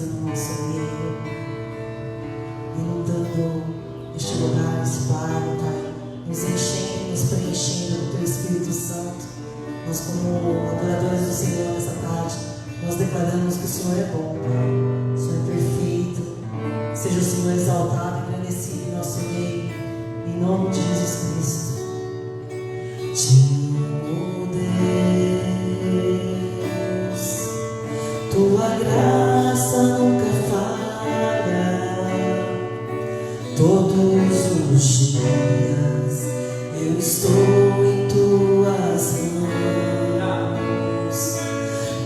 presença no nosso meio, inundando este lugar, esse bairro, Pai, nos enchendo, nos preenchendo do Teu Espírito Santo. Nós, como adoradores do Senhor nessa tarde, nós declaramos que o Senhor é bom, Pai. O Senhor é perfeito. Seja o Senhor exaltado e engrandecido em nosso meio, em nome de Jesus Cristo. Te amo, Deus, Tua graça nunca falha. Todos os dias eu estou em Tuas mãos.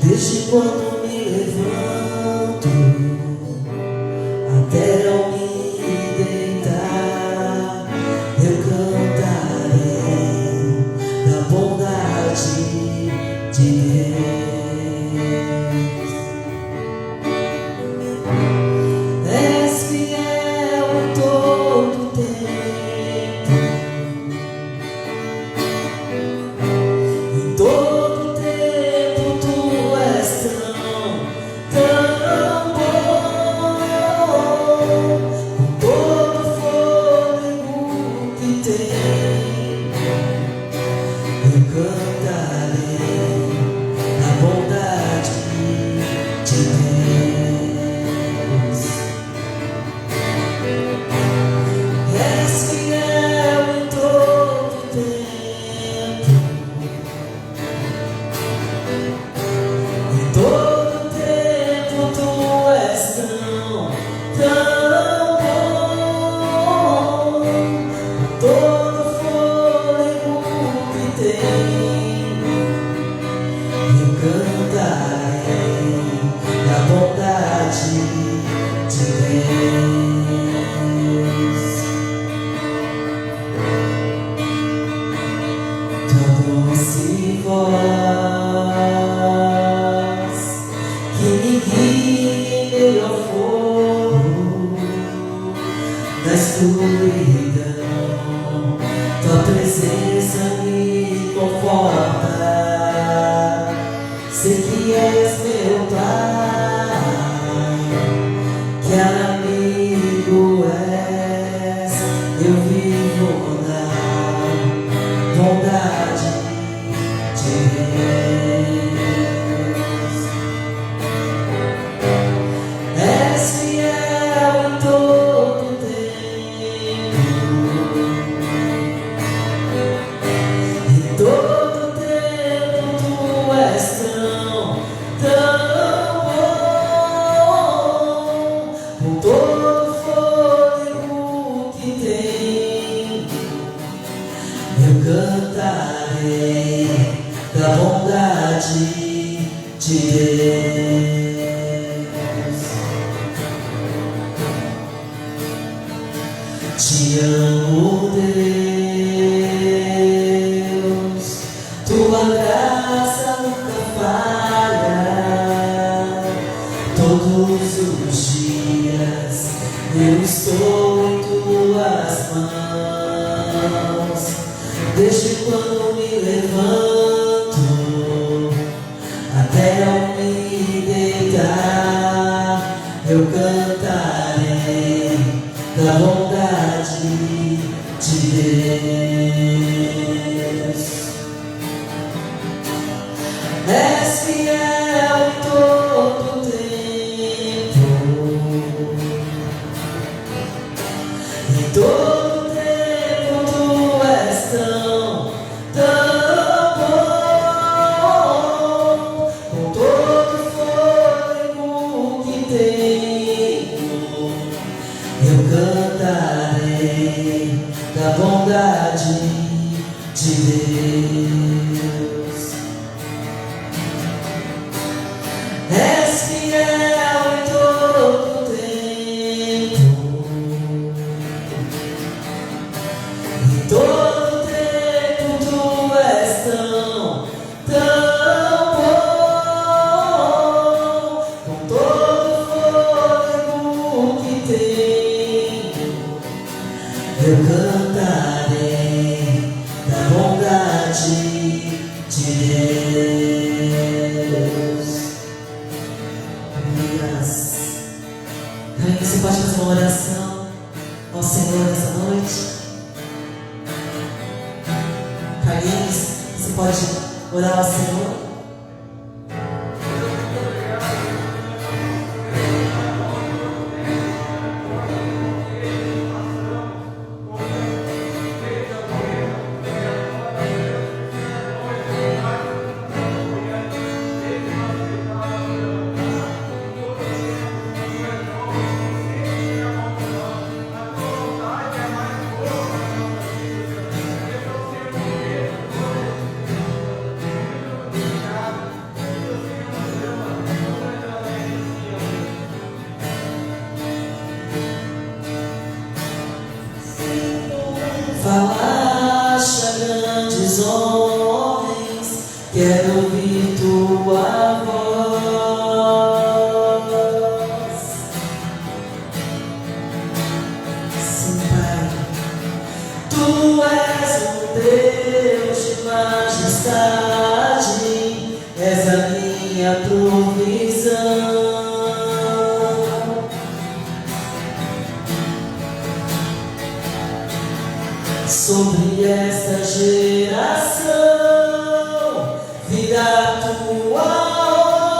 Desde quando me levanto até eu me deitar, eu cantarei da bondade de Deus. És fiel em todo tempo, em todo tempo Tu és tão bom. Com todo fôlego que tenho, eu cantarei da bondade de Deus. És fiel em todo tempo, em todo tempo Tu és tão bom. Com todo fôlego que tenho, eu cantarei da bondade de Deus. Tua doce voz que me guia em meio ao fogo da escuridão, Tua presença me conforta. Sei que és meu Pai, que amigo és. Eu vivo na bondade de Deus. És fiel em todo tempo, em todo tempo Tu és tão bom. Com todo fôlego que tenho, eu cantarei da bondade de Deus. Te amo, Deus, Tua graça nunca falha. Todos os dias eu estou em Tuas mãos. Desde quando me levanto até eu me deitar, eu cantarei da bondade de Deus. És fiel em todo tempo, em todo tempo Tu és tão bom. Com todo fôlego que tenho, eu cantarei da bondade de Deus. És fiel em todo tempo, em todo tempo Tu és tão bom. Com todo fôlego que tenho, eu cantarei da bondade para eles. Você pode orar ao Senhor. Falaste a grandes homens, quero ouvir tua voz. Sim, Pai, tu és um Deus de majestade, és a minha provisão. Sobre esta geração virá tua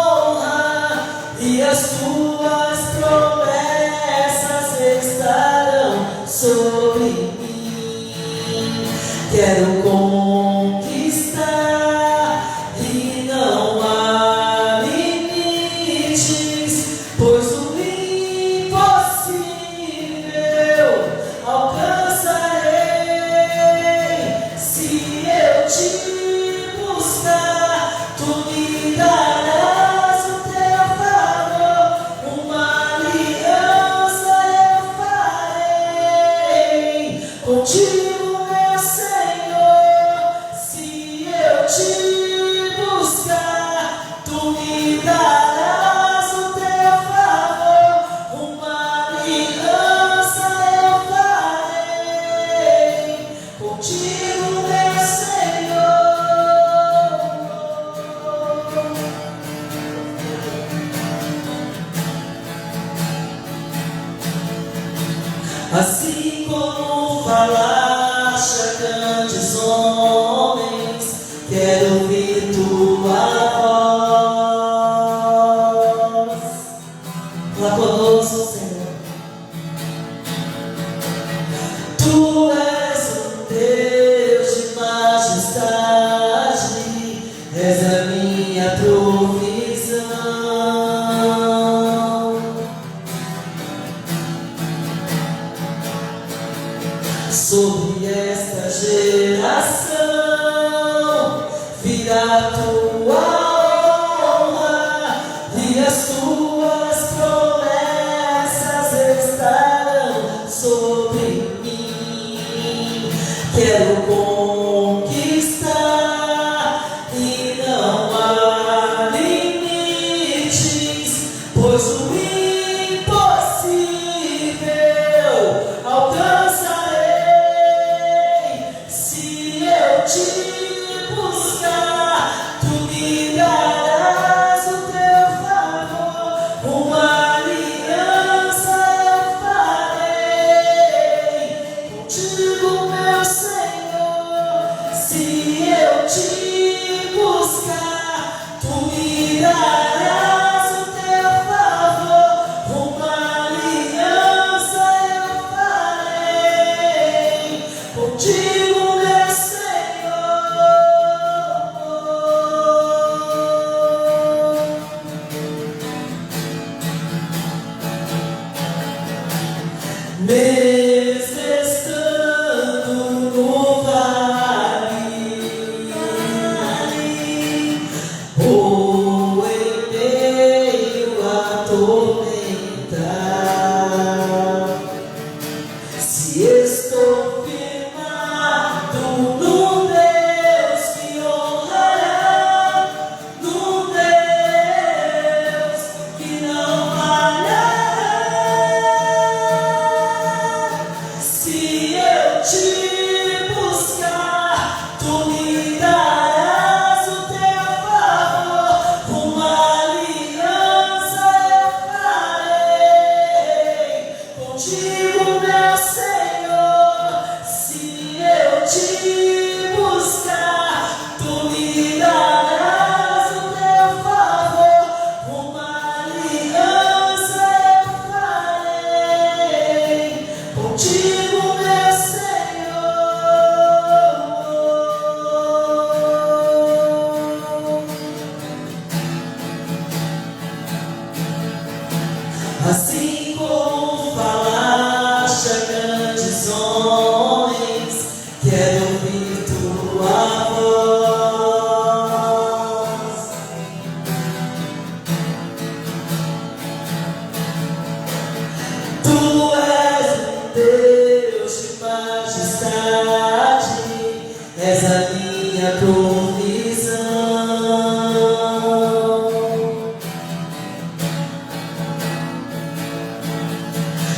honra e as tuas promessas estarão sobre mim. Quero conquistar e não há limites, pois o impossível alcançarei. Te buscar, tu me darás o teu favor, uma aliança eu farei contigo, meu Senhor. Se eu te buscar, tu me darás o teu favor, uma aliança eu farei contigo, meu Senhor. Assim como falaste a grandes homens, quero ouvir tua voz. Fala conosco, Senhor. Tu és um Deus de majestade, és a minha provisão. Sobre esta geração virá tua honra e as tuas promessas estarão sobre mim. Quero conquistar e não há limites, pois o impossível alcançarei. Se eu te buscar, tu me darás o teu favor, uma aliança eu farei contigo, meu Senhor. Se eu te buscar, tu me darás o teu favor, uma aliança eu farei contigo, meu Senhor. Mesmo estando no vale ou em meio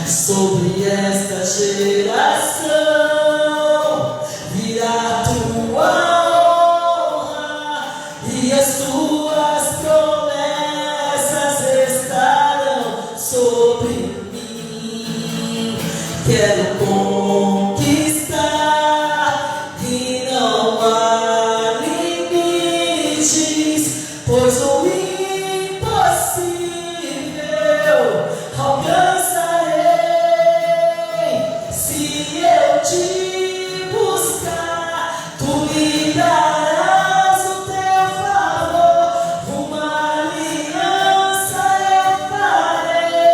Sobre esta geração virá tua honra e as tuas promessas estarão sobre mim. Quero conquistar e não há limites, pois o impossível alcançarei. Se eu te buscar, tu me darás o teu favor, uma aliança eu farei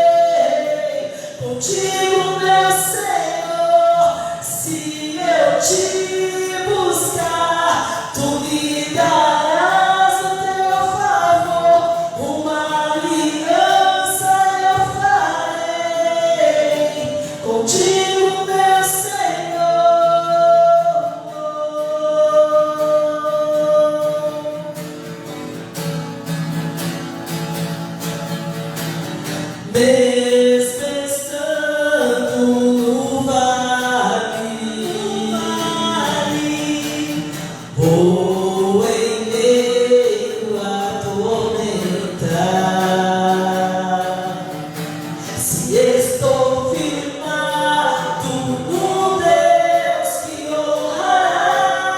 contigo, meu Senhor. Se eu te buscar, tu me darás o teu favor, uma aliança eu farei contigo, meu Senhor. Mesmo estando no vale, ou em meio à tormenta, se estou firmado no Deus que honrará,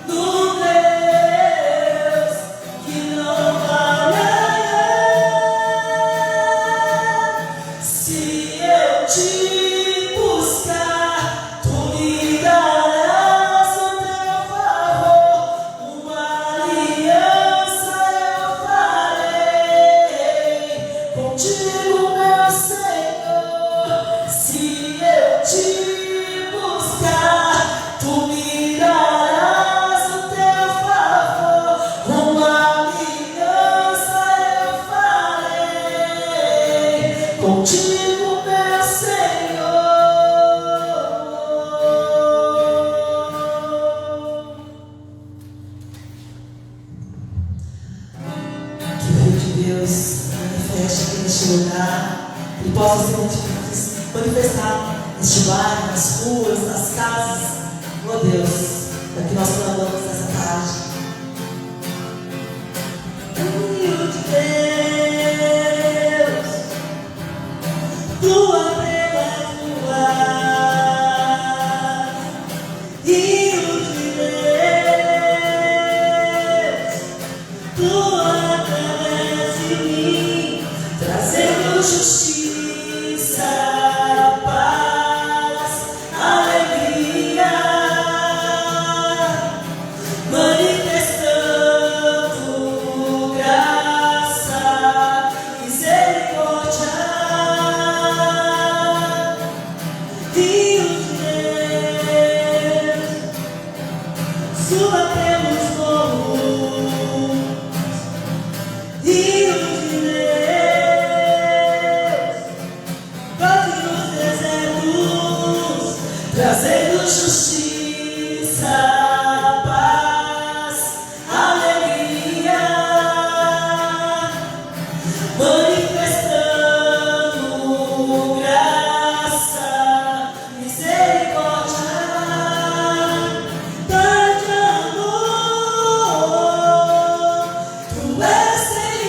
no Deus que não falhará. Se eu te buscar, tu me darás o teu favor, uma aliança eu farei contigo, meu Senhor. Se eu te buscar, tu me darás o teu favor, uma aliança eu farei contigo, meu Senhor. Que o Filho de Deus manifeste aqui neste lugar e possa ser manifestado neste bairro, nas ruas, nas casas. Oh Deus, é o que nós clamamos nessa tarde. Filho de Deus, tua prega Rio de Deus, tua através de mim, trazendo justiça, paz, alegria, manifestando graça, misericórdia. Rio de Deus, suba pelos morros. Rio de Deus, toque nos desertos, trazendo justiça, paz, alegria, manifestando graça, misericórdia, grande amor. Tu és sem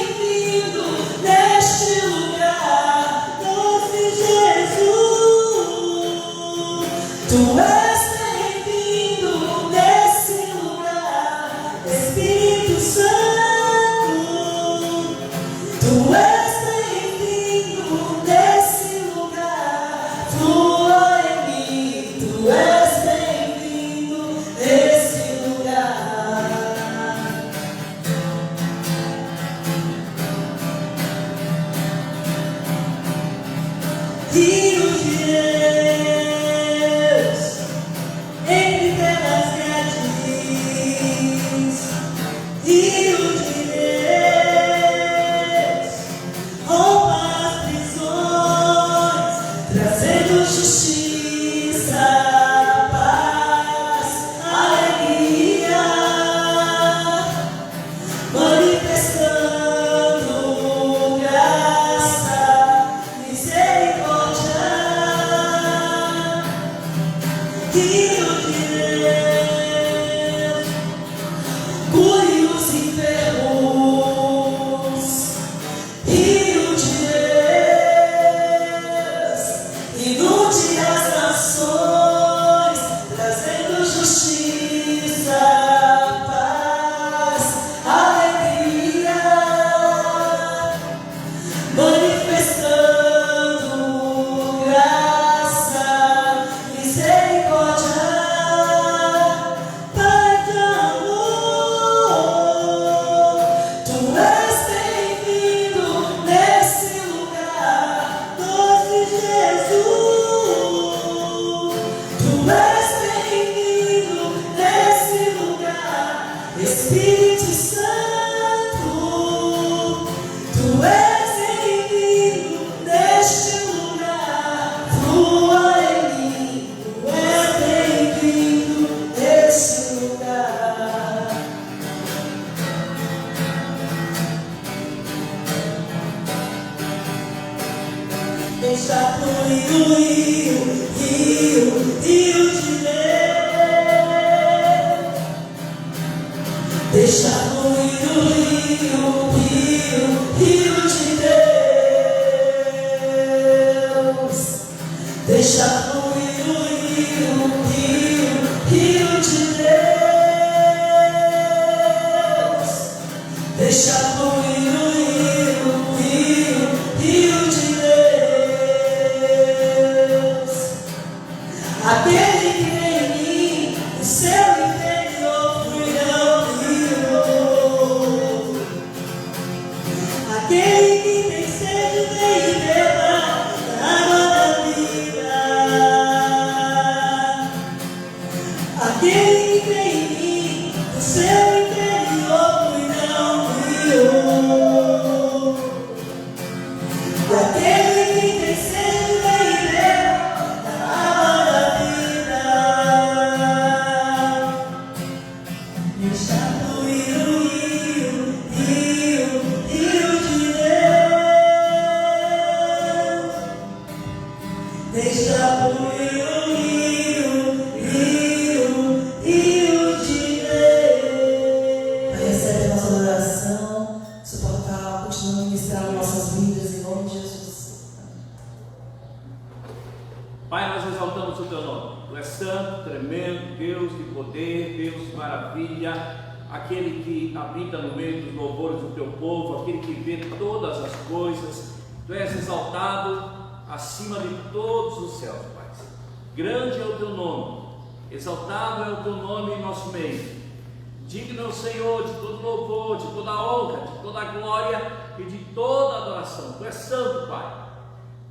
Espírito Santo, Tu és bem-vindo neste lugar. Flua em mim, Tu és bem-vindo neste lugar. Deixa fluir o rio de Deus. Deixa fluir o rio de Deus. Deixa fluir o rio de Deus. Deixa fluir o rio de Deus. Aquele que crê em mim, o seu interior fluirá o rio. Aquele que tem sede, vem e beba da água da vida. Aquele que crê em mim, o seu interior fluirá o rio. E aquele que tem sede, vem e beba da água da vida. Deixa fluir o rio de Deus. Deixa fluir o rio de Deus. Recebe nossa adoração, suportar, continua a ministrar nossas vidas em nome de Jesus. Pai, nós exaltamos o Teu nome. Tu és santo, tremendo, Deus de poder, Deus de maravilha, aquele que habita no meio dos louvores do Teu povo, aquele que vê todas as coisas. Tu és exaltado acima de todos os céus, Pai. Grande é o Teu nome, exaltado é o Teu nome em nosso meio. Digno é o Senhor de todo louvor, de toda honra, de toda glória e de toda adoração. Tu és santo, Pai.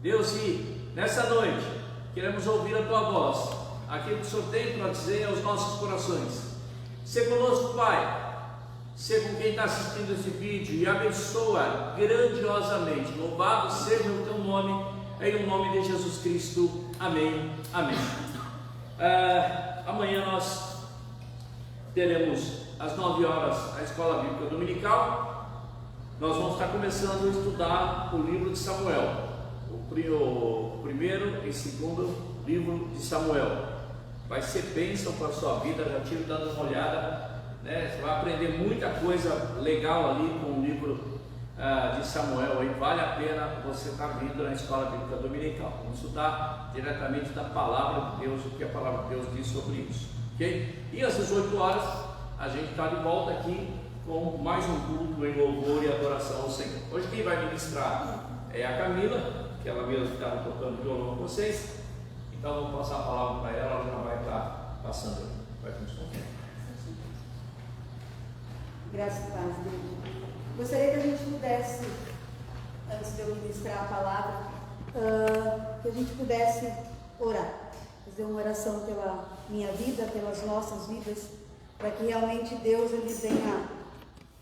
Deus, e nessa noite queremos ouvir a Tua voz, aquilo que o Senhor tem para dizer aos nossos corações. Sê conosco, Pai. Sê com quem está assistindo esse vídeo e abençoa grandiosamente. Louvado seja o Teu nome, em nome de Jesus Cristo. Amém. Amém. Amanhã nós teremos às 9 horas a Escola Bíblica Dominical. Nós vamos estar começando a estudar o livro de Samuel, o primeiro e segundo livro de Samuel. Vai ser bênção para a sua vida. Já tive dando uma olhada, né? Você vai aprender muita coisa legal ali com o livro de Samuel. Aí vale a pena você estar vindo na Escola Bíblica Dominical. Vamos estudar diretamente da Palavra de Deus, o que a Palavra de Deus diz sobre isso, ok? E às 18 horas a gente está de volta aqui com mais um culto em louvor e adoração ao Senhor. Hoje quem vai ministrar é a Camila, que ela mesma estava tocando violão com vocês. Então eu vou passar a palavra para ela, ela já vai estar passando, vai continuar. Graças a Deus. Gostaria que a gente pudesse, antes de eu ministrar a palavra, que a gente pudesse orar, fazer uma oração pela minha vida, pelas nossas vidas, para que realmente Deus ele venha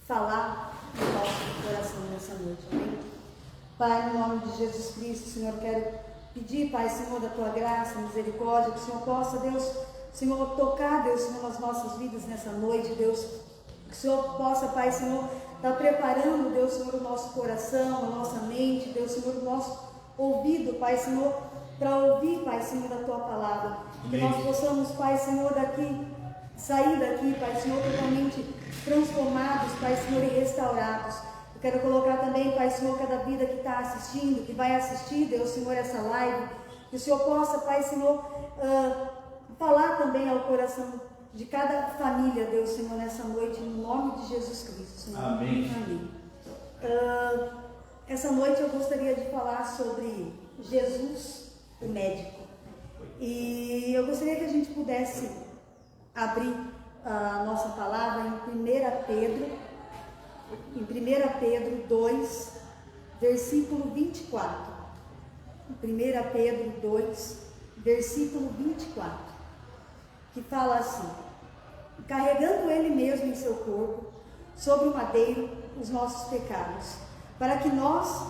falar no nosso coração nessa noite. Amém? Pai, no nome de Jesus Cristo, Senhor, quero pedir, Pai, Senhor, da Tua graça, misericórdia, que o Senhor possa, Deus, Senhor, tocar, Deus, Senhor, nas nossas vidas nessa noite, Deus, que o Senhor possa, Pai, Senhor, estar preparando, Deus, Senhor, o nosso coração, a nossa mente, Deus, Senhor, o nosso ouvido, Pai, Senhor, para ouvir, Pai, Senhor, da Tua palavra. Que nós possamos, Pai, Senhor, sair daqui, Pai, Senhor, totalmente transformados, Pai, Senhor, e restaurados. Eu quero colocar também, Pai, Senhor, cada vida que está assistindo, que vai assistir, Deus, Senhor, essa live, que o Senhor possa, Pai, Senhor, falar também ao coração de cada família, Deus, Senhor, nessa noite, no nome de Jesus Cristo, Senhor. Amém. Amém. Essa noite eu gostaria de falar sobre Jesus, o médico. E eu gostaria que a gente pudesse abrir a nossa palavra em 1 Pedro 2, versículo 24. 1 Pedro 2, versículo 24, que fala assim: carregando ele mesmo em seu seu corpo, sobre o madeiro, os nossos pecados, para que nós,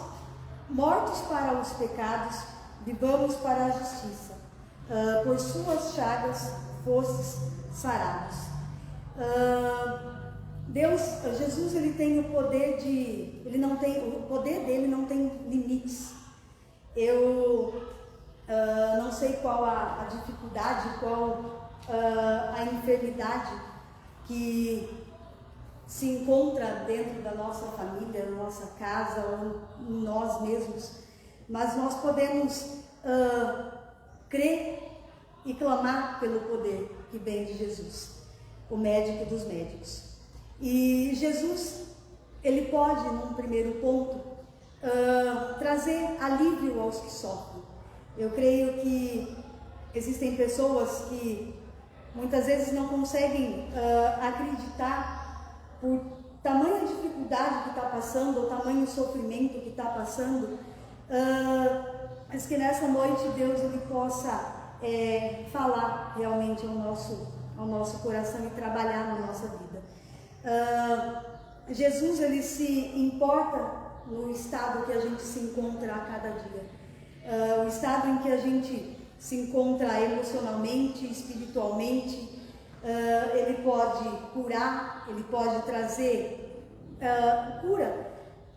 mortos para os pecados, vivamos para a justiça. Por suas chagas fostes sarados. Jesus, ele tem o poder o poder dele não tem limites. Eu não sei qual a dificuldade, qual a enfermidade que se encontra dentro da nossa família, da nossa casa ou em nós mesmos, mas nós podemos crer e clamar pelo poder que vem de Jesus, o médico dos médicos. E Jesus, ele pode, num primeiro ponto, trazer alívio aos que sofrem. Eu creio que existem pessoas que muitas vezes não conseguem acreditar por tamanha dificuldade que está passando, ou tamanho sofrimento que está passando, mas que nessa noite Deus ele possa falar realmente ao nosso coração e trabalhar na nossa vida. Jesus, ele se importa no estado que a gente se encontra a cada dia, o estado em que a gente se encontra emocionalmente, espiritualmente. Ele pode curar, ele pode trazer cura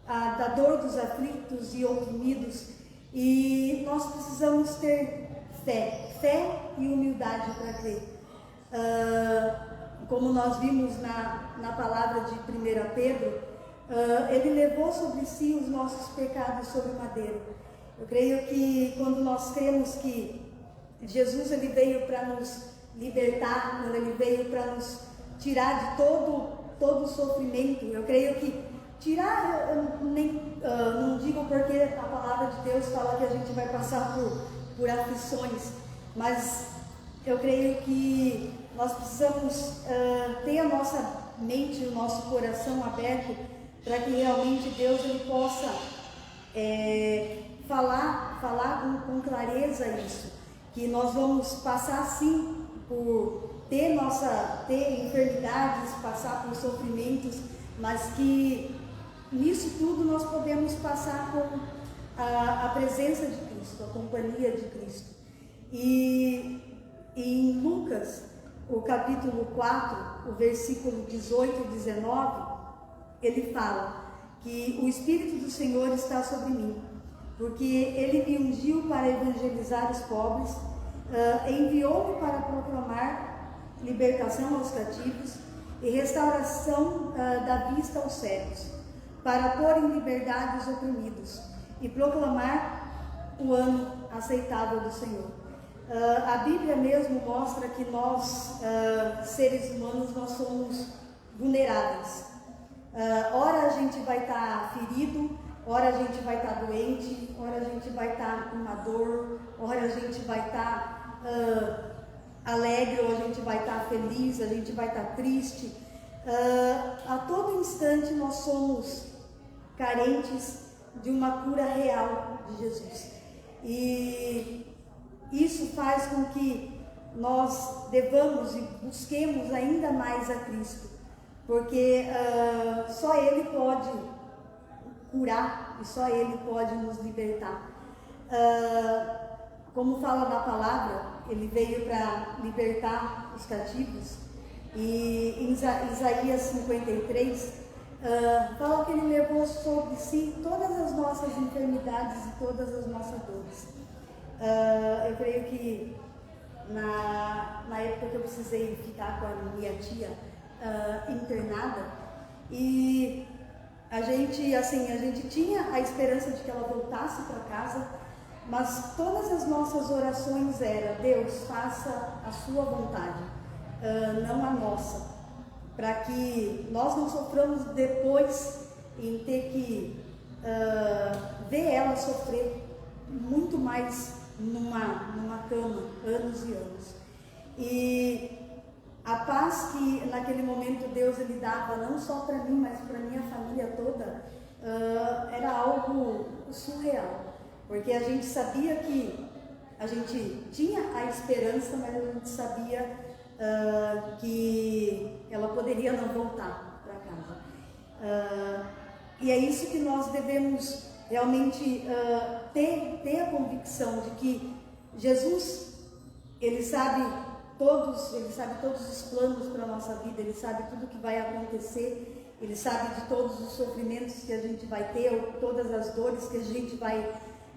da dor dos aflitos e oprimidos, e nós precisamos ter fé e humildade para crer. Como nós vimos na palavra de 1 Pedro, ele levou sobre si os nossos pecados sobre o madeiro. Eu creio que quando nós cremos que Jesus ele veio para nos libertar, quando ele veio para nos tirar de todo o sofrimento, eu creio que tirar, não digo porque a palavra de Deus fala que a gente vai passar por aflições, mas eu creio que nós precisamos ter a nossa mente, o nosso coração aberto para que realmente Deus ele possa falar com clareza isso, que nós vamos passar sim por ter enfermidades, passar por sofrimentos, mas que nisso tudo nós podemos passar com a presença de Cristo, a companhia de Cristo. E em Lucas, o capítulo 4, o versículo 18 e 19, ele fala que o Espírito do Senhor está sobre mim, porque ele me ungiu para evangelizar os pobres, enviou-me para proclamar libertação aos cativos e restauração da vista aos cegos, para pôr em liberdade os oprimidos e proclamar o ano aceitável do Senhor. A Bíblia mesmo mostra que nós, seres humanos, nós somos vulneráveis. Ora a gente vai estar ferido, ora a gente vai estar doente, ora a gente vai estar com uma dor, ora a gente vai estar alegre, ou a gente vai estar feliz, a gente vai estar triste. A todo instante nós somos carentes de uma cura real de Jesus. E isso faz com que nós devamos e busquemos ainda mais a Cristo, porque só Ele pode curar e só Ele pode nos libertar. Como fala na palavra, Ele veio para libertar os cativos, e em Isaías 53 fala que Ele levou sobre si todas as nossas enfermidades e todas as nossas dores. Eu creio que na época que eu precisei ficar com a minha tia internada, e a gente tinha a esperança de que ela voltasse para casa, mas todas as nossas orações eram: Deus, faça a sua vontade, não a nossa, para que nós não soframos depois em ter que ver ela sofrer muito mais numa cama, anos e anos. E a paz que naquele momento Deus ele dava, não só para mim, mas para minha família toda, era algo surreal, porque a gente sabia que a gente tinha a esperança, mas a gente sabia que ela poderia não voltar para casa. E é isso que nós devemos realmente ter a convicção de que Jesus, Ele sabe todos os planos para a nossa vida, Ele sabe tudo o que vai acontecer, Ele sabe de todos os sofrimentos que a gente vai ter, ou todas as dores que a gente vai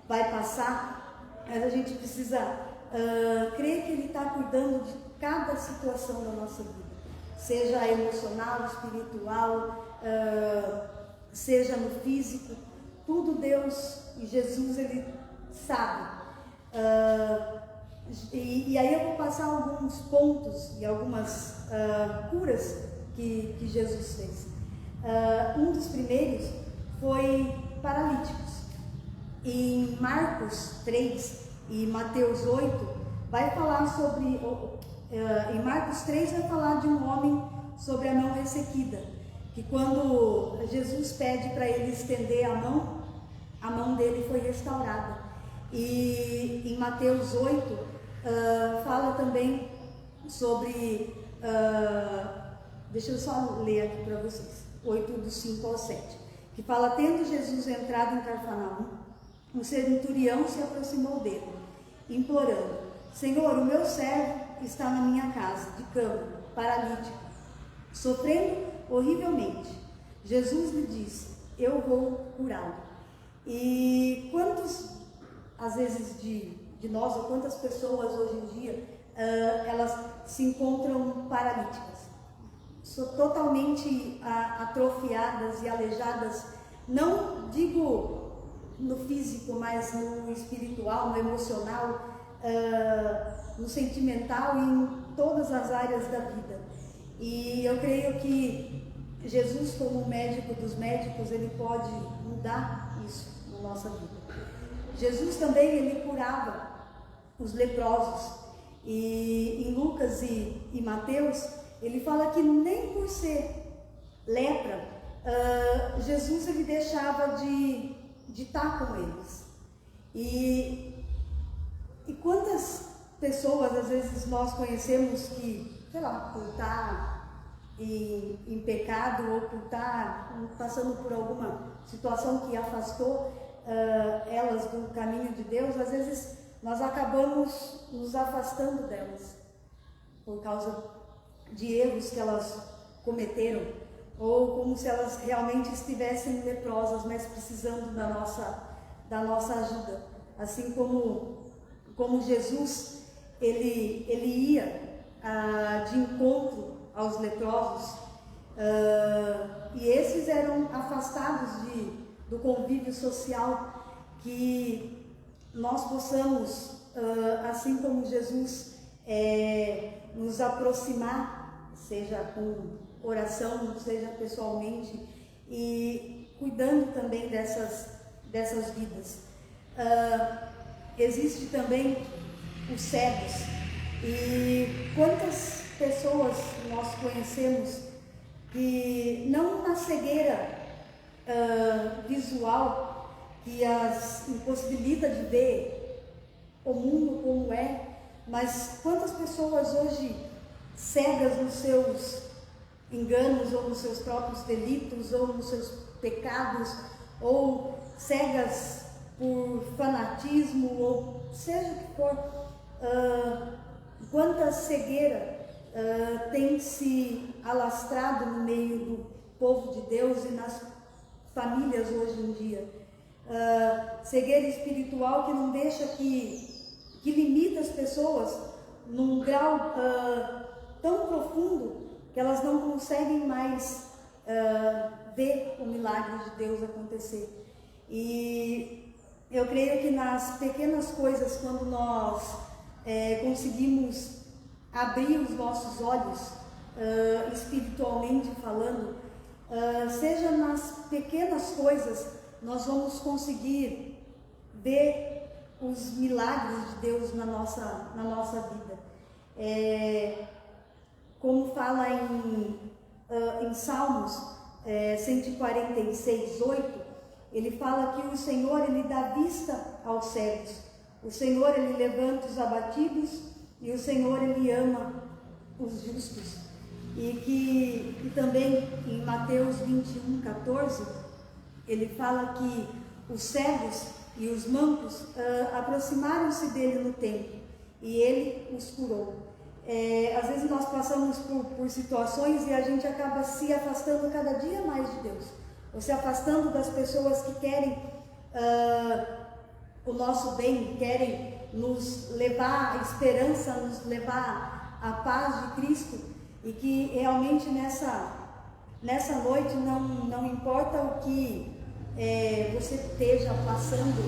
passar. Mas a gente precisa crer que Ele está cuidando de cada situação da nossa vida, seja emocional, espiritual, seja no físico, tudo Deus e Jesus, Ele sabe. E aí eu vou passar alguns pontos e algumas curas que Jesus fez. Um dos primeiros foi paralíticos. Em Marcos 3 e Mateus 8 vai falar sobre, em Marcos 3 vai falar de um homem sobre a mão ressequida, que quando Jesus pede para ele estender a mão dele foi restaurada. E em Mateus 8 fala também sobre, deixa eu só ler aqui para vocês, 8 do 5 ao 7, que fala: tendo Jesus entrado em Cafarnaum, um centurião se aproximou dele, implorando: Senhor, o meu servo está na minha casa, de cama, paralítico, sofrendo horrivelmente. Jesus lhe disse: eu vou curá-lo. E quantos, às vezes, de nós, ou quantas pessoas hoje em dia, elas se encontram paralíticas, totalmente atrofiadas e aleijadas, não digo no físico, mas no espiritual, no emocional, no sentimental e em todas as áreas da vida. E eu creio que Jesus, como médico dos médicos, Ele pode mudar isso na nossa vida. Jesus também, Ele curava os leprosos. E em Lucas e Mateus, Ele fala que nem por ser lepra, Jesus, Ele deixava de estar com eles. E quantas pessoas, às vezes, nós conhecemos que, sei lá, por estar em pecado, ou por estar passando por alguma situação que afastou elas do caminho de Deus, às vezes nós acabamos nos afastando delas por causa de erros que elas cometeram, ou como se elas realmente estivessem leprosas, mas precisando da nossa ajuda. Assim como Jesus, ele ia de encontro aos leprosos, e esses eram afastados do convívio social, que nós possamos, assim como Jesus, nos aproximar, seja com oração, seja pessoalmente, e cuidando também dessas vidas. Existe também os cegos, e quantas pessoas nós conhecemos que não na cegueira visual, que as impossibilita de ver o mundo como é, mas quantas pessoas hoje cegas nos seus enganos, ou nos seus próprios delitos, ou nos seus pecados, ou cegas por fanatismo, ou seja o que for, quanta cegueira tem se alastrado no meio do povo de Deus e nas famílias hoje em dia. Cegueira espiritual que não deixa, que limita as pessoas num grau tão profundo que elas não conseguem mais ver o milagre de Deus acontecer. E eu creio que nas pequenas coisas, quando nós conseguimos abrir os nossos olhos, espiritualmente falando, seja nas pequenas coisas, nós vamos conseguir ver os milagres de Deus na nossa vida. Como fala em Salmos 146, 8, ele fala que o Senhor, Ele dá vista aos cegos, o Senhor, Ele levanta os abatidos, e o Senhor, Ele ama os justos. E também em Mateus 21:14, ele fala que os cegos e os mancos aproximaram-se dele no templo e ele os curou. Às vezes nós passamos por situações e a gente acaba se afastando cada dia mais de Deus, ou se afastando das pessoas que querem o nosso bem, querem nos levar à esperança, nos levar à paz de Cristo, e que realmente nessa noite não importa o que você esteja passando,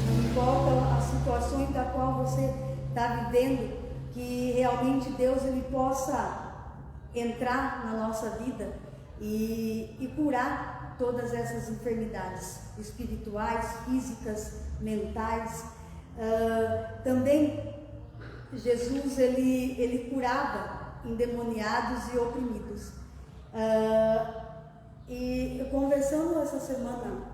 não importa as situações da qual você está vivendo, que realmente Deus ele possa entrar na nossa vida e curar todas essas enfermidades espirituais, físicas, mentais. Também Jesus ele curava endemoniados e oprimidos. E conversando essa semana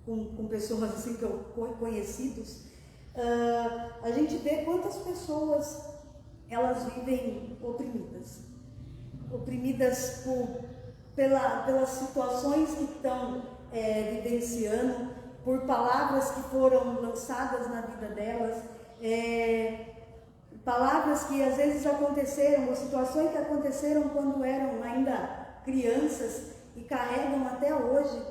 com pessoas assim que eu conhecidos, a gente vê quantas pessoas elas vivem oprimidas pelas situações que estão vivenciando, por palavras que foram lançadas na vida delas, palavras que às vezes aconteceram, ou situações que aconteceram quando eram ainda crianças e carregam até hoje,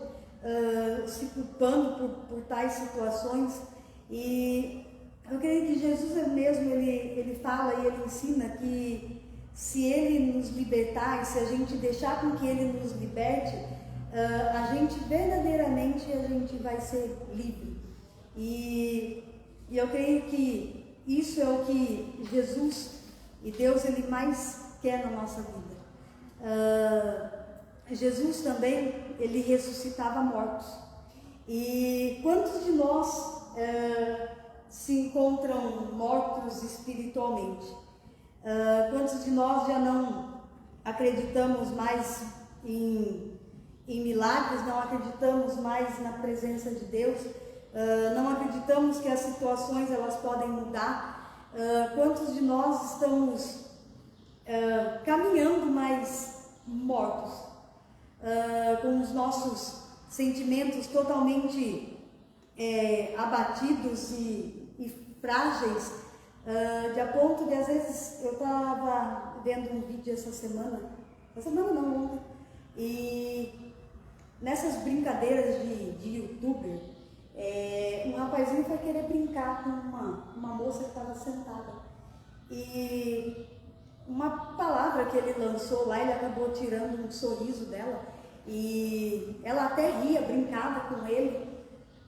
se culpando por tais situações. E eu creio que Jesus mesmo, ele fala e ele ensina que se ele nos libertar, e se a gente deixar com que ele nos liberte, a gente verdadeiramente a gente vai ser livre. E eu creio que isso é o que Jesus e Deus ele mais quer na nossa vida. Jesus também, ele ressuscitava mortos. E quantos de nós se encontram mortos espiritualmente? Quantos de nós já não acreditamos mais em milagres, não acreditamos mais na presença de Deus, não acreditamos que as situações elas podem mudar? Quantos de nós estamos caminhando mais mortos, com os nossos sentimentos totalmente abatidos e frágeis, de a ponto de às vezes eu estava vendo um vídeo essa semana não, ontem, e nessas brincadeiras de youtuber, um rapazinho foi querer brincar com uma moça que estava sentada, e uma palavra que ele lançou lá, ele acabou tirando um sorriso dela, e ela até ria, brincava com ele,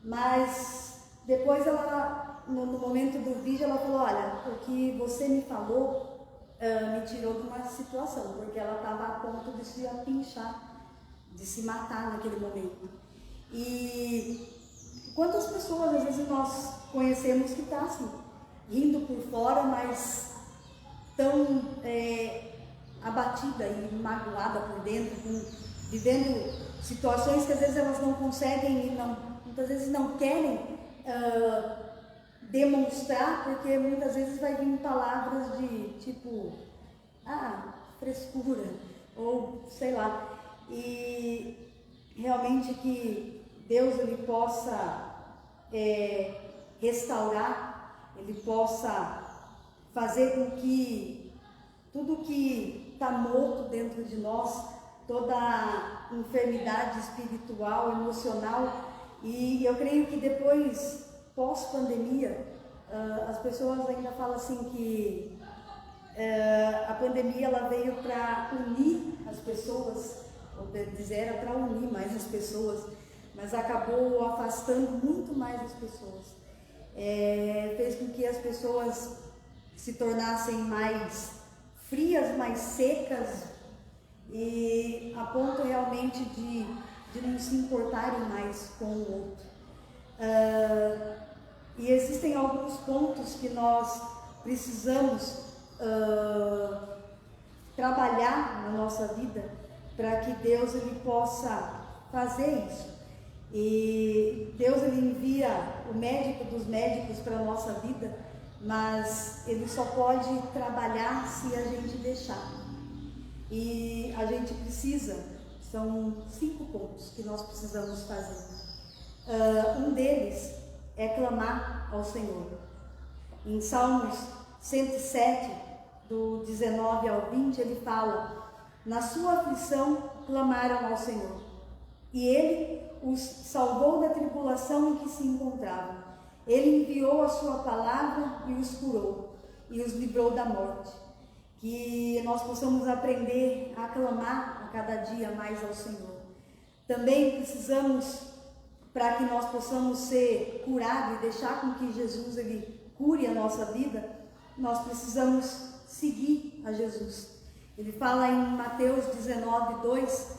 mas depois ela, no momento do vídeo, ela falou: olha, o que você me falou me tirou de uma situação, porque ela estava a ponto de se apinchar, de se matar naquele momento. E quantas pessoas às vezes nós conhecemos que está assim, rindo por fora, mas tão abatida e magoada por dentro, vivendo situações que às vezes elas não conseguem e muitas vezes não querem demonstrar, porque muitas vezes vai vir palavras de tipo, frescura, ou sei lá. E realmente que Deus ele possa restaurar, ele possa fazer com que tudo que está morto dentro de nós, toda enfermidade espiritual, emocional, e eu creio que depois, pós-pandemia, as pessoas ainda falam assim que a pandemia ela veio para unir as pessoas, ou dizer, era para unir mais as pessoas, mas acabou afastando muito mais as pessoas. Fez com que as pessoas se tornassem mais frias, mais secas, e a ponto realmente de não se importarem mais com o outro. E existem alguns pontos que nós precisamos trabalhar na nossa vida para que Deus ele possa fazer isso. E Deus ele envia o médico dos médicos para a nossa vida mas Ele só pode trabalhar se a gente deixar. E a gente precisa, são 5 pontos que nós precisamos fazer. Um deles é clamar ao Senhor. Em Salmos 107, do 19 ao 20, ele fala: na sua aflição clamaram ao Senhor, e Ele os salvou da tribulação em que se encontravam. Ele enviou a sua palavra e os curou, e os livrou da morte. Que nós possamos aprender a clamar a cada dia mais ao Senhor. Também precisamos, para que nós possamos ser curados e deixar com que Jesus ele cure a nossa vida, nós precisamos seguir a Jesus. Ele fala em Mateus 19, 2,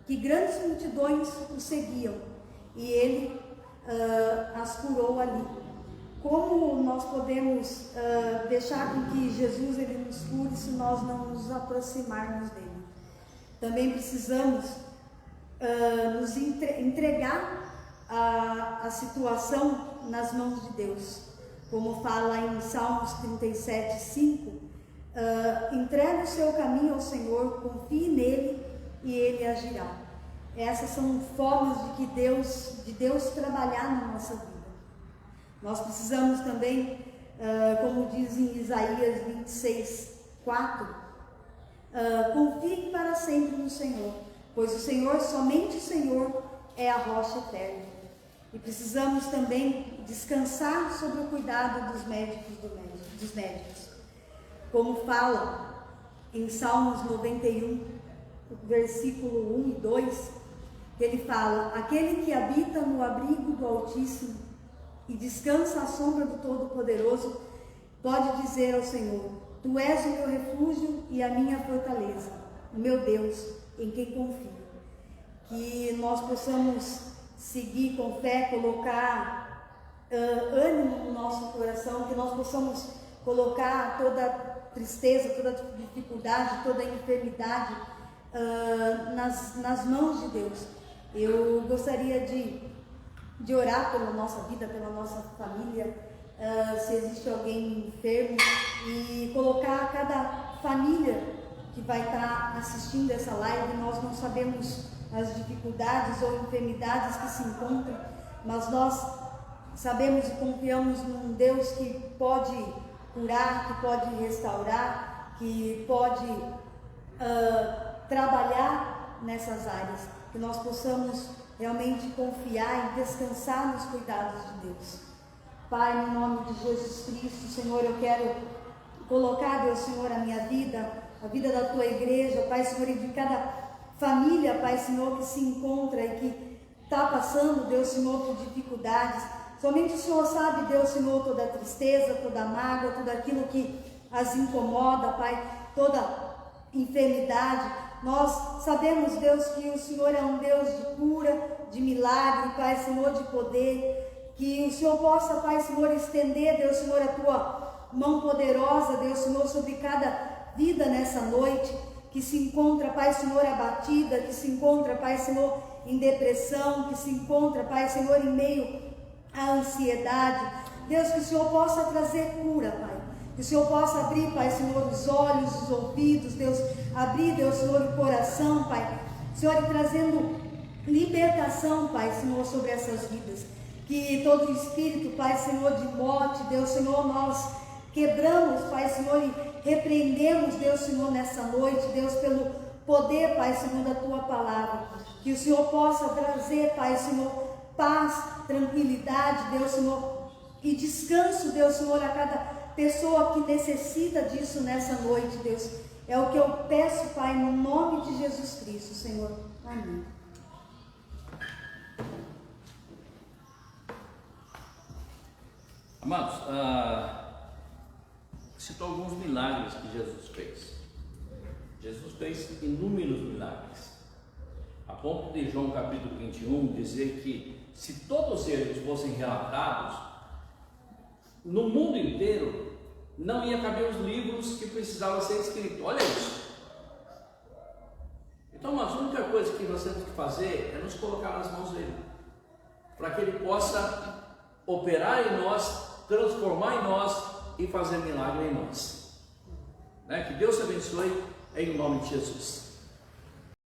que grandes multidões o seguiam e ele as curou ali. Como nós podemos deixar com que Jesus ele nos cure se nós não nos aproximarmos dele? Também precisamos nos entregar a situação nas mãos de Deus. Como fala em Salmos 37, 5, entregue o seu caminho ao Senhor, confie nele e ele agirá. Essas são formas de Deus trabalhar na nossa vida. Nós precisamos também, como diz em Isaías 26, 4, confie para sempre no Senhor, pois o Senhor, somente o Senhor, é a rocha eterna. E precisamos também descansar sobre o cuidado dos médicos. Como fala em Salmos 91, versículo 1 e 2, que ele fala: aquele que habita no abrigo do Altíssimo e descansa à sombra do Todo-Poderoso, pode dizer ao Senhor: tu és o meu refúgio e a minha fortaleza, o meu Deus, em quem confio. Que nós possamos seguir com fé, colocar ânimo no nosso coração, que nós possamos colocar toda tristeza, toda dificuldade, toda enfermidade nas mãos de Deus. Eu gostaria de orar pela nossa vida, pela nossa família, se existe alguém enfermo, e colocar cada família que vai estar assistindo essa live. Nós não sabemos as dificuldades ou enfermidades que se encontram, mas nós sabemos e confiamos num Deus que pode curar, que pode restaurar, que pode trabalhar nessas áreas, que nós possamos realmente confiar e descansar nos cuidados de Deus. Pai, no nome de Jesus Cristo, Senhor, eu quero colocar, Deus, Senhor, a minha vida, a vida da tua igreja, Pai, Senhor, e de cada família, Pai, Senhor, que se encontra e que está passando, Deus, Senhor, por dificuldades. Somente o Senhor sabe, Deus, Senhor, toda a tristeza, toda a mágoa, tudo aquilo que as incomoda, Pai, toda enfermidade. Nós sabemos, Deus, que o Senhor é um Deus de cura, de milagre, Pai, Senhor, de poder. Que o Senhor possa, Pai, Senhor, estender, Deus, Senhor, a tua mão poderosa, Deus, Senhor, sobre cada vida nessa noite, que se encontra, Pai, Senhor, abatida, que se encontra, Pai, Senhor, em depressão, que se encontra, Pai, Senhor, em meio à ansiedade. Deus, que o Senhor possa trazer cura, Pai. Que o Senhor possa abrir, Pai, Senhor, os olhos, os ouvidos, Deus, abrir, Deus, Senhor, o coração, Pai. Senhor, trazendo libertação, Pai, Senhor, sobre essas vidas. Que todo espírito, Pai, Senhor, de morte, Deus, Senhor, nós quebramos, Pai, Senhor, e repreendemos, Deus, Senhor, nessa noite, Deus, pelo poder, Pai, Senhor, da tua palavra. Que o Senhor possa trazer, Pai, Senhor, paz, tranquilidade, Deus, Senhor, e descanso, Deus, Senhor, a cada pessoa que necessita disso nessa noite, Deus. É o que eu peço, Pai, no nome de Jesus Cristo, Senhor. Amém. Amados, citou alguns milagres que Jesus fez. Jesus fez inúmeros milagres, a ponto de João capítulo 21 dizer que se todos eles fossem relatados, no mundo inteiro não ia caber os livros que precisavam ser escritos. Olha isso. Então, a única coisa que nós temos que fazer é nos colocar nas mãos dele, para que ele possa operar em nós, transformar em nós e fazer milagre em nós. Né? Que Deus te abençoe em nome de Jesus.